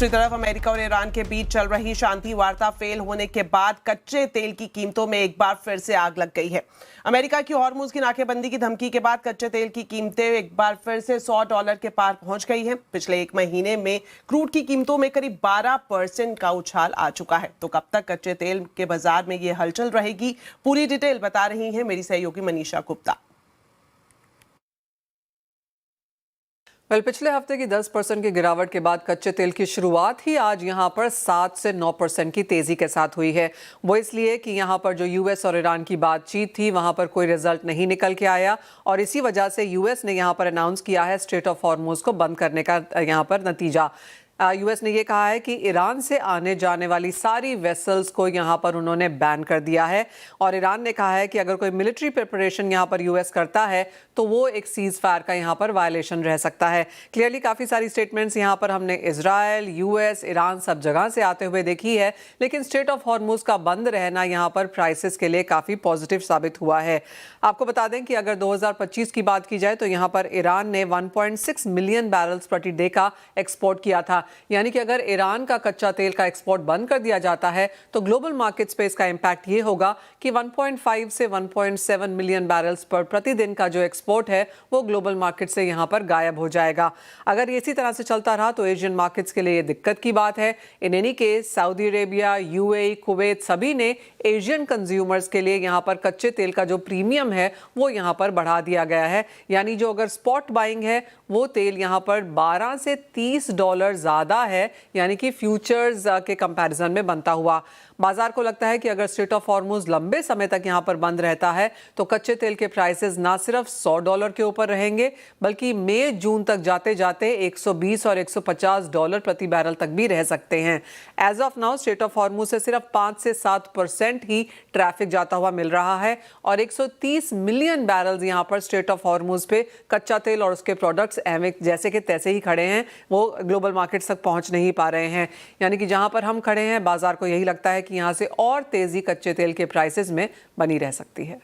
दूसरी तरफ अमेरिका और ईरान के बीच चल रही शांति वार्ता फेल होने के बाद कच्चे तेल की कीमतों में एक बार फिर से आग लग गई है। अमेरिका की हॉर्मुज की नाकेबंदी की धमकी के बाद कच्चे तेल की कीमतें एक बार फिर से $100 के पार पहुंच गई हैं। पिछले एक महीने में क्रूड की कीमतों में करीब 12% का उछाल आ चुका है। तो कब तक कच्चे तेल के बाजार में ये हलचल रहेगी, पूरी डिटेल बता रही है मेरी सहयोगी मनीषा गुप्ता। पिछले हफ्ते की 10% की गिरावट के बाद कच्चे तेल की शुरुआत ही आज यहां पर 7 से 9% की तेजी के साथ हुई है। वो इसलिए कि यहां पर जो यूएस और ईरान की बातचीत थी वहां पर कोई रिजल्ट नहीं निकल के आया और इसी वजह से यूएस ने यहां पर अनाउंस किया है स्ट्रेट ऑफ हॉर्मुज को बंद करने का यहां पर नतीजा। यूएस ने ये कहा है कि ईरान से आने जाने वाली सारी वेसल्स को यहाँ पर उन्होंने बैन कर दिया है और ईरान ने कहा है कि अगर कोई मिलिट्री प्रिपरेशन यहाँ पर यूएस करता है तो वो एक सीज फायर का यहाँ पर वायलेशन रह सकता है। क्लियरली काफ़ी सारी स्टेटमेंट्स यहाँ पर हमने इजराइल, यूएस, ईरान सब जगह से आते हुए देखी है, लेकिन स्ट्रेट ऑफ हॉर्मुज का बंद रहना यहाँ पर प्राइसेस के लिए काफ़ी पॉजिटिव साबित हुआ है। आपको बता दें कि अगर 2025 की बात की जाए तो यहाँ पर ईरान ने 1.6 मिलियन बैरल्स प्रति डे का एक्सपोर्ट किया था। यानी कि अगर ईरान का कच्चा तेल का एक्सपोर्ट बंद कर दिया जाता है तो ग्लोबल मार्केट्स पे इसका इंपैक्ट ये होगा कि 1.5 से 1.7 मिलियन बैरल्स पर प्रतिदिन का जो एक्सपोर्ट है वो ग्लोबल मार्केट से यहाँ पर गायब हो जाएगा। अगर ये इसी तरह से चलता रहा तो एशियन मार्केट्स के लिए ये दिक्कत की बात है। In any case Saudi Arabia, UAE, Kuwait सभी ने एशियन कंज्यूमर्स के लिए यहाँ पर कच्चे तेल का जो प्रीमियम है वो यहाँ पर बढ़ा दिया गया है। यानी जो अगर स्पॉट बाइंग है वो तेल यहाँ पर $12 से $30 ज़्यादा है, यानी कि फ्यूचर्स के कंपैरिजन में बनता हुआ। बाजार को लगता है कि अगर स्ट्रेट ऑफ हॉर्मुज लंबे समय तक यहाँ पर बंद रहता है तो कच्चे तेल के प्राइसेस ना सिर्फ $100 के ऊपर रहेंगे बल्कि मई जून तक जाते जाते $120 और $150 प्रति बैरल तक भी रह सकते हैं। As of now strait of Hormuz से सिर्फ 5 से 7% ही ट्रैफिक जाता हुआ मिल रहा है और 130 मिलियन बैरल्स यहाँ पर स्ट्रेट ऑफ हॉर्मुज पे कच्चा तेल और उसके प्रोडक्ट्स जैसे के तैसे ही खड़े हैं, वो ग्लोबल मार्केट तक पहुंच नहीं पा रहे हैं। यानी कि जहां पर हम खड़े हैं बाजार को यही लगता है कि यहां से और तेजी कच्चे तेल के प्राइसेस में बनी रह सकती है।